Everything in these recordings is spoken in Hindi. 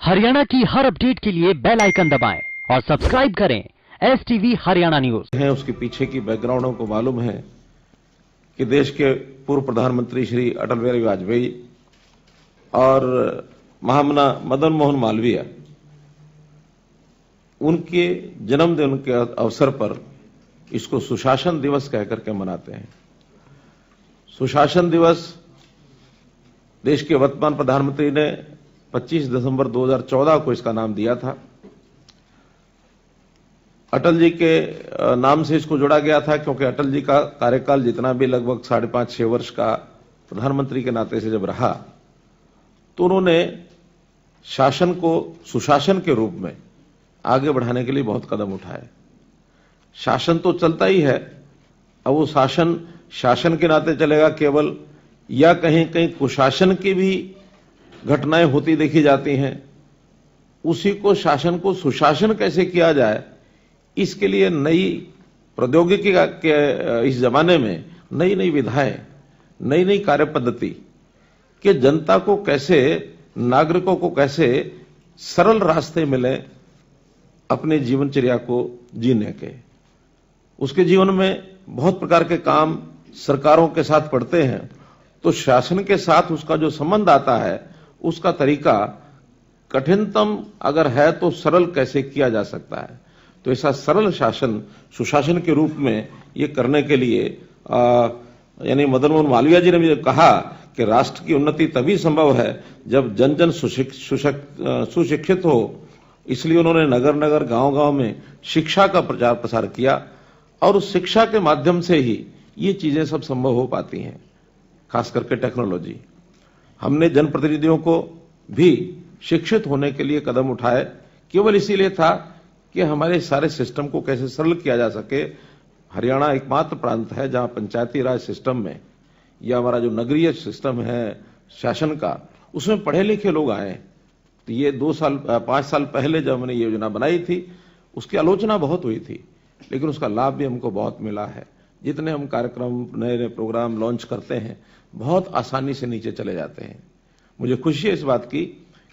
हरियाणा की हर अपडेट के लिए बेल आइकन दबाएं और सब्सक्राइब करें STV हरियाणा न्यूज। हैं उसके पीछे की बैकग्राउंड को मालूम है कि देश के पूर्व प्रधानमंत्री श्री अटल बिहारी वाजपेयी और महामना मदन मोहन मालवीय उनके जन्मदिन के अवसर पर इसको सुशासन दिवस कहकर के मनाते हैं। सुशासन दिवस देश के वर्तमान प्रधानमंत्री ने 25 दिसंबर 2014 को इसका नाम दिया था। अटल जी के नाम से इसको जोड़ा गया था क्योंकि अटल जी का कार्यकाल जितना भी लगभग 5.5-6 वर्ष का प्रधानमंत्री के नाते से जब रहा तो उन्होंने शासन को सुशासन के रूप में आगे बढ़ाने के लिए बहुत कदम उठाए। शासन तो चलता ही है, अब वो शासन के नाते चलेगा केवल या कहीं कहीं कुशासन की भी घटनाएं होती देखी जाती हैं। उसी को शासन को सुशासन कैसे किया जाए, इसके लिए नई प्रौद्योगिकी के इस जमाने में नई नई विधाएं, नई नई कार्य पद्धति कि जनता को कैसे, नागरिकों को कैसे सरल रास्ते मिले अपने जीवनचर्या को जीने के। उसके जीवन में बहुत प्रकार के काम सरकारों के साथ पड़ते हैं, तो शासन के साथ उसका जो संबंध आता है उसका तरीका कठिनतम अगर है तो सरल कैसे किया जा सकता है। तो ऐसा सरल शासन सुशासन के रूप में ये करने के लिए यानी मदन मोहन मालवीय जी ने भी कहा कि राष्ट्र की उन्नति तभी संभव है जब जन जन सुशिक्षित हो। इसलिए उन्होंने नगर नगर गांव गांव में शिक्षा का प्रचार प्रसार किया और उस शिक्षा के माध्यम से ही ये चीजें सब संभव हो पाती हैं, खास करके टेक्नोलॉजी। हमने जनप्रतिनिधियों को भी शिक्षित होने के लिए कदम उठाए, केवल इसीलिए था कि हमारे सारे सिस्टम को कैसे सरल किया जा सके। हरियाणा एकमात्र प्रांत है जहां पंचायती राज सिस्टम में या हमारा जो नगरीय सिस्टम है शासन का, उसमें पढ़े लिखे लोग आए। तो ये 5 साल पहले जब हमने ये योजना बनाई थी उसकी आलोचना बहुत हुई थी, लेकिन उसका लाभ भी हमको बहुत मिला है। जितने हम कार्यक्रम नए नए प्रोग्राम लॉन्च करते हैं बहुत आसानी से नीचे चले जाते हैं। मुझे खुशी है इस बात की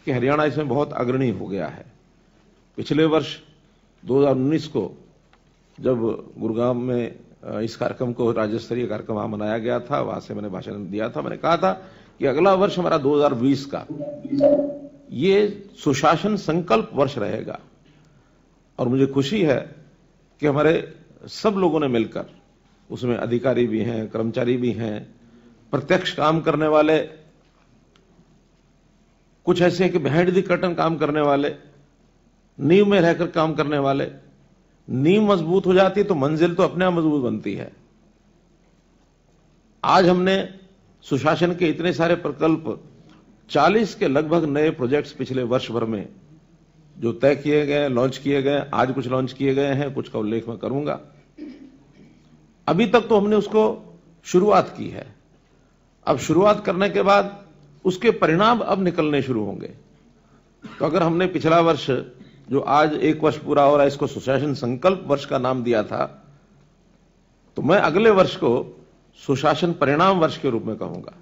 कि हरियाणा इसमें बहुत अग्रणी हो गया है। पिछले वर्ष 2019 को जब गुरुग्राम में इस कार्यक्रम को राज्य स्तरीय कार्यक्रम वहां मनाया गया था, वहां से मैंने भाषण दिया था। मैंने कहा था कि अगला वर्ष हमारा 2020 का ये सुशासन संकल्प वर्ष रहेगा और मुझे खुशी है कि हमारे सब लोगों ने मिलकर, उसमें अधिकारी भी हैं, कर्मचारी भी हैं, प्रत्यक्ष काम करने वाले, कुछ ऐसे हैं कि बिहाइंड द कर्टन काम करने वाले, नींव में रहकर काम करने वाले। नींव मजबूत हो जाती है तो मंजिल तो अपने आप मजबूत बनती है। आज हमने सुशासन के इतने सारे प्रकल्प 40 के लगभग नए प्रोजेक्ट्स पिछले वर्ष भर में जो तय किए गए, लॉन्च किए गए, आज कुछ लॉन्च किए गए हैं, कुछ का उल्लेख मैं करूंगा। अभी तक तो हमने उसको शुरुआत की है। अब शुरुआत करने के बाद उसके परिणाम अब निकलने शुरू होंगे। तो अगर हमने पिछला वर्ष जो आज 1 वर्ष पूरा हो रहा है इसको सुशासन संकल्प वर्ष का नाम दिया था, तो मैं अगले वर्ष को सुशासन परिणाम वर्ष के रूप में कहूंगा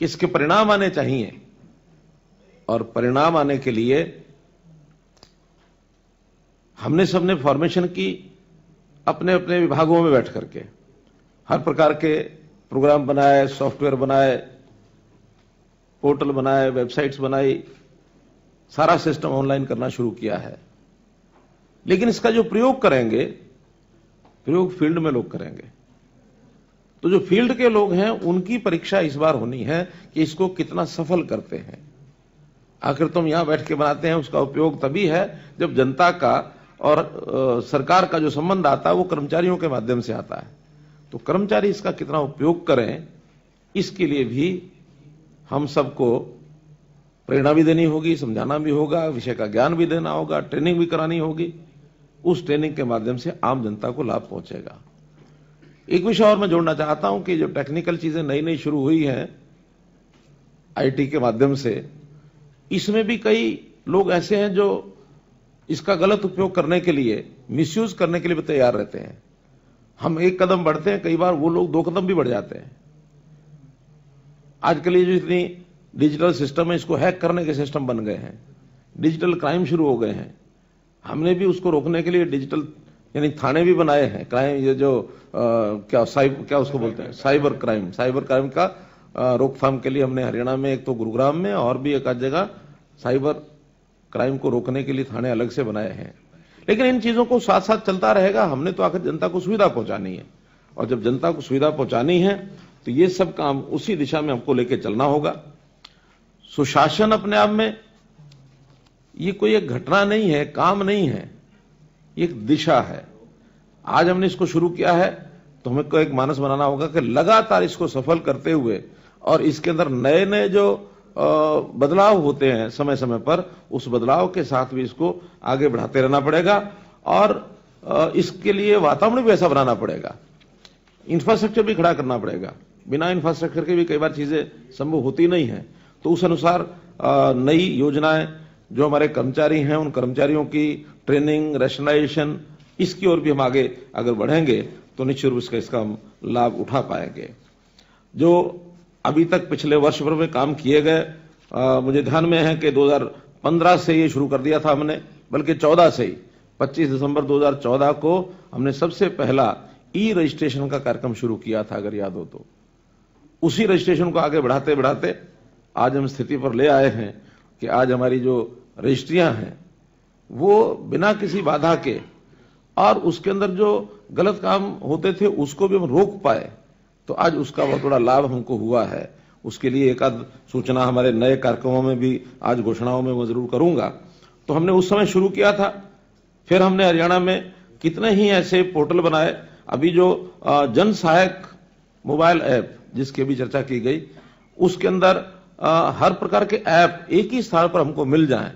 कि इसके परिणाम आने चाहिए। और परिणाम आने के लिए हमने सबने फॉर्मेशन की अपने अपने विभागों में बैठ करके, हर प्रकार के प्रोग्राम बनाए, सॉफ्टवेयर बनाए, पोर्टल बनाए, वेबसाइट्स बनाई, सारा सिस्टम ऑनलाइन करना शुरू किया है। लेकिन इसका जो प्रयोग करेंगे, प्रयोग फील्ड में लोग करेंगे। तो जो फील्ड के लोग हैं उनकी परीक्षा इस बार होनी है कि इसको कितना सफल करते हैं। आखिर तुम यहां बैठ के बनाते हैं, उसका उपयोग तभी है जब जनता का और सरकार का जो संबंध आता है वो कर्मचारियों के माध्यम से आता है। तो कर्मचारी इसका कितना उपयोग करें, इसके लिए भी हम सबको प्रेरणा भी देनी होगी, समझाना भी होगा, विषय का ज्ञान भी देना होगा, ट्रेनिंग भी करानी होगी। उस ट्रेनिंग के माध्यम से आम जनता को लाभ पहुंचेगा। एक विषय और मैं जोड़ना चाहता हूं कि जो टेक्निकल चीजें नई नई शुरू हुई हैं आईटी के माध्यम से, इसमें भी कई लोग ऐसे हैं जो इसका गलत उपयोग करने के लिए, मिसयूज करने के लिए भी तैयार रहते हैं। हम एक कदम बढ़ते हैं, कई बार वो लोग 2 कदम भी बढ़ जाते हैं। आजकल ये जो इतनी डिजिटल सिस्टम में इसको हैक करने के सिस्टम बन गए हैं, डिजिटल क्राइम शुरू हो गए हैं। हमने भी उसको रोकने के लिए डिजिटल यानी थाने भी बनाए हैं। क्राइम ये जो क्या उसको बोलते हैं, साइबर क्राइम का रोकथाम के लिए हमने हरियाणा में एक तो गुरुग्राम में और भी एक आध जगह साइबर क्राइम को रोकने के लिए थाने अलग से बनाए हैं। लेकिन इन चीजों को साथ साथ चलता रहेगा। हमने तो आखिर जनता को सुविधा पहुंचानी है, और जब जनता को सुविधा पहुंचानी है तो ये सब काम उसी दिशा में हमको लेके चलना होगा। सुशासन अपने आप में ये कोई एक घटना नहीं है, काम नहीं है, ये एक दिशा है। आज हमने इसको शुरू किया है तो हमें को एक मानस बनाना होगा कि लगातार इसको सफल करते हुए और इसके अंदर नए नए जो बदलाव होते हैं समय समय पर, उस बदलाव के साथ भी इसको आगे बढ़ाते रहना पड़ेगा। और इसके लिए वातावरण भी ऐसा बनाना पड़ेगा, इंफ्रास्ट्रक्चर भी खड़ा करना पड़ेगा। बिना इंफ्रास्ट्रक्चर के भी कई बार चीजें संभव होती नहीं है। तो उस अनुसार नई योजनाएं, जो हमारे कर्मचारी हैं उन कर्मचारियों की ट्रेनिंग, रैशनलाइजेशन, इसकी ओर भी हम आगे अगर बढ़ेंगे तो निश्चित रूप से इसका हम लाभ उठा पाएंगे। जो अभी तक पिछले वर्ष भर में काम किए गए, मुझे ध्यान में है कि 2015 से ये शुरू कर दिया था हमने, बल्कि 14 से ही 25 दिसंबर 2014 को हमने सबसे पहला ई रजिस्ट्रेशन का कार्यक्रम शुरू किया था, अगर याद हो तो। उसी रजिस्ट्रेशन को आगे बढ़ाते बढ़ाते आज हम स्थिति पर ले आए हैं कि आज हमारी जो रजिस्ट्रियां हैं वो बिना किसी बाधा के, और उसके अंदर जो गलत काम होते थे उसको भी हम रोक पाए, तो आज उसका बहुत बड़ा लाभ हमको हुआ है। उसके लिए एक आध सूचना हमारे नए कार्यक्रमों में भी आज घोषणाओं में मैं जरूर करूंगा। तो हमने उस समय शुरू किया था, फिर हमने हरियाणा में कितने ही ऐसे पोर्टल बनाए। अभी जो जन सहायक मोबाइल ऐप जिसकी भी चर्चा की गई, उसके अंदर हर प्रकार के ऐप एक ही स्थान पर हमको मिल जाएं,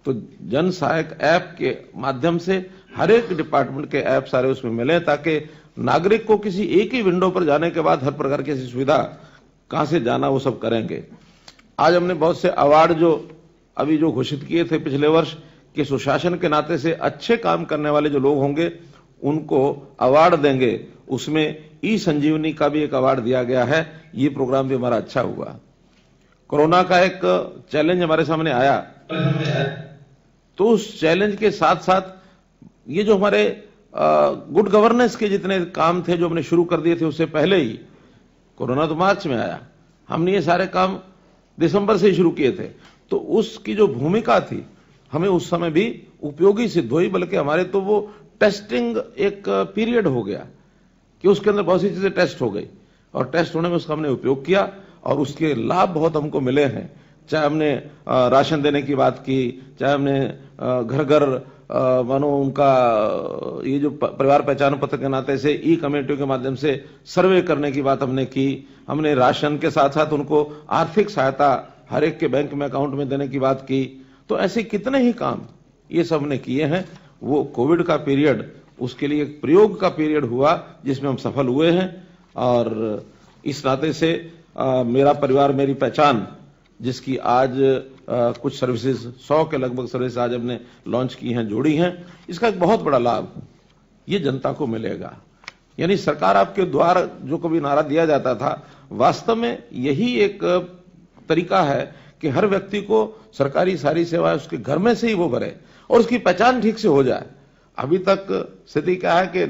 तो जन सहायक ऐप के माध्यम से हर एक डिपार्टमेंट के ऐप सारे उसमें मिले, ताकि नागरिक को किसी एक ही विंडो पर जाने के बाद हर प्रकार की सुविधा कहां से जाना वो सब करेंगे। आज हमने बहुत से अवार्ड जो अभी जो घोषित किए थे पिछले वर्ष के सुशासन के नाते से अच्छे काम करने वाले जो लोग होंगे उनको अवार्ड देंगे। उसमें ई संजीवनी का भी एक अवार्ड दिया गया है। ये प्रोग्राम भी हमारा अच्छा हुआ। कोरोना का एक चैलेंज हमारे सामने आया, तो उस चैलेंज के साथ साथ ये जो हमारे गुड गवर्नेंस के जितने काम थे जो हमने शुरू कर दिए थे, उससे पहले ही कोरोना तो मार्च में आया, हमने ये सारे काम दिसंबर से ही शुरू किए थे। तो उसकी जो भूमिका थी हमें उस समय भी उपयोगी सिद्ध हुई, बल्कि हमारे तो वो टेस्टिंग एक पीरियड हो गया कि उसके अंदर बहुत सी चीजें टेस्ट हो गई, और टेस्ट होने में उसका हमने उपयोग किया और उसके लाभ बहुत हमको मिले हैं। चाहे हमने राशन देने की बात की, चाहे हमने घर घर मानो उनका ये जो परिवार पहचान पत्र के नाते से ई कमेटियों के माध्यम से सर्वे करने की बात हमने की, हमने राशन के साथ साथ उनको आर्थिक सहायता हर एक के बैंक में अकाउंट में देने की बात की। तो ऐसे कितने ही काम ये सब हमने किए हैं। वो कोविड का पीरियड उसके लिए एक प्रयोग का पीरियड हुआ जिसमें हम सफल हुए हैं। और इस नाते से मेरा परिवार मेरी पहचान, जिसकी आज कुछ सर्विसेज 100 के लगभग सर्विस आज हमने लॉन्च की हैं, जोड़ी हैं, इसका एक बहुत बड़ा लाभ ये जनता को मिलेगा। यानी सरकार आपके द्वार जो कभी नारा दिया जाता था, वास्तव में यही एक तरीका है कि हर व्यक्ति को सरकारी सारी सेवाएं उसके घर में से ही वो भरे और उसकी पहचान ठीक से हो जाए। अभी तक स्थिति क्या है कि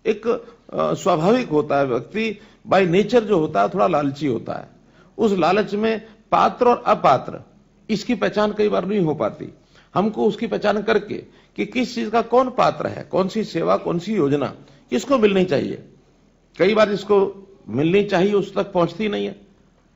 एक स्वाभाविक होता है, व्यक्ति बाय नेचर जो होता है थोड़ा लालची होता है। उस लालच में पात्र और अपात्र इसकी पहचान कई बार नहीं हो पाती। हमको उसकी पहचान करके कि किस चीज का कौन पात्र है, कौन सी सेवा, कौन सी योजना किसको मिलनी चाहिए। कई बार जिसको मिलनी चाहिए उस तक पहुंचती नहीं है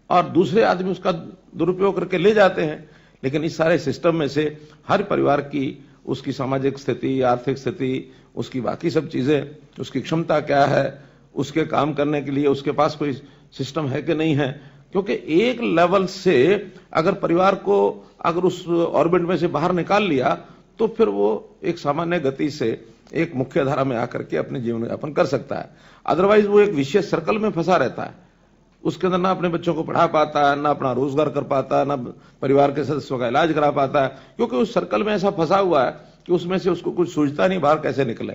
और दूसरे आदमी उसका दुरुपयोग करके ले जाते हैं। लेकिन इस सारे सिस्टम में से हर परिवार की उसकी सामाजिक स्थिति, आर्थिक स्थिति, उसकी बाकी सब चीजें, उसकी क्षमता क्या है, उसके काम करने के लिए उसके पास कोई सिस्टम है कि नहीं है। क्योंकि एक लेवल से अगर परिवार को अगर उस ऑर्बिट में से बाहर निकाल लिया तो फिर वो एक सामान्य गति से एक मुख्य धारा में आकर के अपने जीवन यापन कर सकता है। अदरवाइज वो एक विशेष सर्कल में फंसा रहता है। उसके अंदर ना अपने बच्चों को पढ़ा पाता है, ना अपना रोजगार कर पाता है, ना परिवार के सदस्यों का इलाज करा पाता है, क्योंकि उस सर्कल में ऐसा फंसा हुआ है कि उसमें से उसको कुछ सूझता नहीं बाहर कैसे निकले।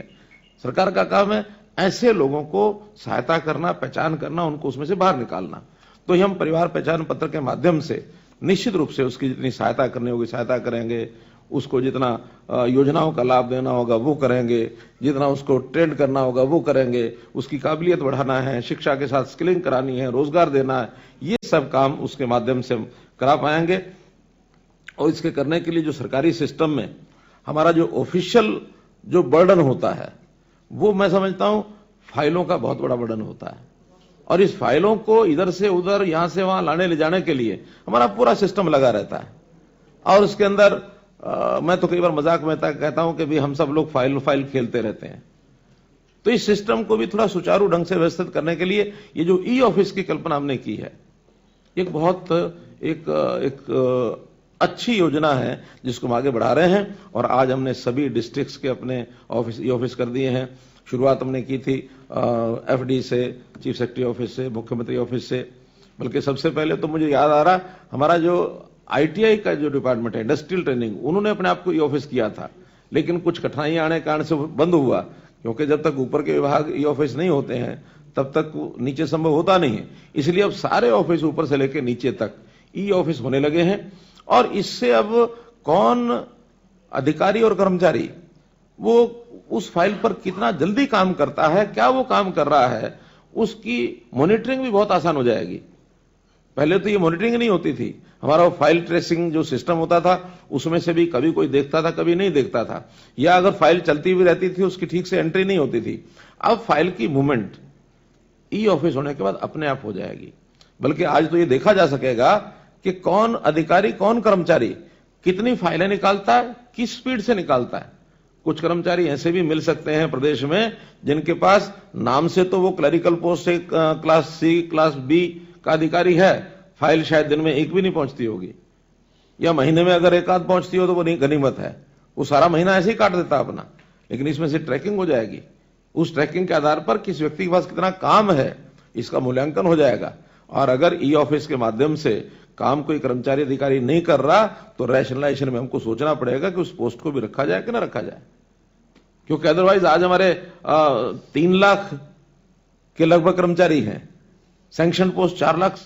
सरकार का काम है ऐसे लोगों को सहायता करना, पहचान करना, उनको उसमें से बाहर निकालना। तो हम परिवार पहचान पत्र के माध्यम से निश्चित रूप से उसकी जितनी सहायता करनी होगी सहायता करेंगे, उसको जितना योजनाओं का लाभ देना होगा वो करेंगे, जितना उसको ट्रेंड करना होगा वो करेंगे, उसकी काबिलियत बढ़ाना है, शिक्षा के साथ स्किलिंग करानी है, रोजगार देना है, ये सब काम उसके माध्यम से हम करा पाएंगे। और इसके करने के लिए जो सरकारी सिस्टम में हमारा जो ऑफिशियल जो बर्डन होता है वो मैं समझता हूं फाइलों का बहुत बड़ा बर्डन होता है, और इस फाइलों को इधर से उधर यहां से वहां लाने ले जाने के लिए हमारा पूरा सिस्टम लगा रहता है। और उसके अंदर मैं तो कई बार मजाक में कहता हूं कि भी हम सब लोग फाइल खेलते रहते हैं। तो इस सिस्टम को भी थोड़ा सुचारू ढंग से व्यवस्थित करने के लिए ये जो ई ऑफिस की कल्पना हमने की है, एक बहुत एक अच्छी योजना है जिसको हम आगे बढ़ा रहे हैं। और आज हमने सभी डिस्ट्रिक्ट्स के अपने ऑफिस ई ऑफिस कर दिए हैं। शुरुआत हमने की थी एफडी से, चीफ सेक्रेटरी ऑफिस से, मुख्यमंत्री ऑफिस से, बल्कि सबसे पहले तो मुझे याद आ रहा हमारा जो आईटीआई का जो डिपार्टमेंट है इंडस्ट्रियल ट्रेनिंग, उन्होंने अपने आप को ई ऑफिस किया था, लेकिन कुछ कठिनाइयां आने के कारण से बंद हुआ, क्योंकि जब तक ऊपर के विभाग ई ऑफिस नहीं होते हैं तब तक नीचे संभव होता नहीं है। इसलिए अब सारे ऑफिस ऊपर से लेकर नीचे तक ई ऑफिस होने लगे हैं। और इससे अब कौन अधिकारी और कर्मचारी वो उस फाइल पर कितना जल्दी काम करता है, क्या वो काम कर रहा है, उसकी मॉनिटरिंग भी बहुत आसान हो जाएगी। पहले तो ये मॉनिटरिंग नहीं होती थी, हमारा फाइल ट्रेसिंग जो सिस्टम होता था उसमें से भी कभी कोई देखता था कभी नहीं देखता था, या अगर फाइल चलती भी रहती थी उसकी ठीक से एंट्री नहीं होती थी। अब फाइल की मूवमेंट ई ऑफिस होने के बाद अपने आप हो जाएगी। बल्कि आज तो ये देखा जा सकेगा कि कौन अधिकारी कौन कर्मचारी कितनी फाइलें निकालता है, किस स्पीड से निकालता है। कुछ कर्मचारी ऐसे भी मिल सकते हैं प्रदेश में जिनके पास नाम से तो वो क्लरिकल पोस्ट से क्लास सी क्लास बी का अधिकारी है, फाइल शायद दिन में एक भी नहीं पहुंचती होगी, या महीने में अगर एक आध पहुंचती हो तो वो गनीमत है, वो सारा महीना ऐसे ही काट देता अपना। लेकिन इसमें से ट्रैकिंग हो जाएगी, उस ट्रैकिंग के आधार पर किस व्यक्ति के पास कितना काम है इसका मूल्यांकन हो जाएगा। और अगर ई ऑफिस के माध्यम से काम कोई कर्मचारी अधिकारी नहीं कर रहा तो रैशनलाइजेशन में हमको सोचना पड़ेगा कि उस पोस्ट को भी रखा जाए कि ना रखा जाए, क्योंकि अदरवाइज आज हमारे 3 लाख के लगभग कर्मचारी हैं, सैंक्शन पोस्ट 4 लाख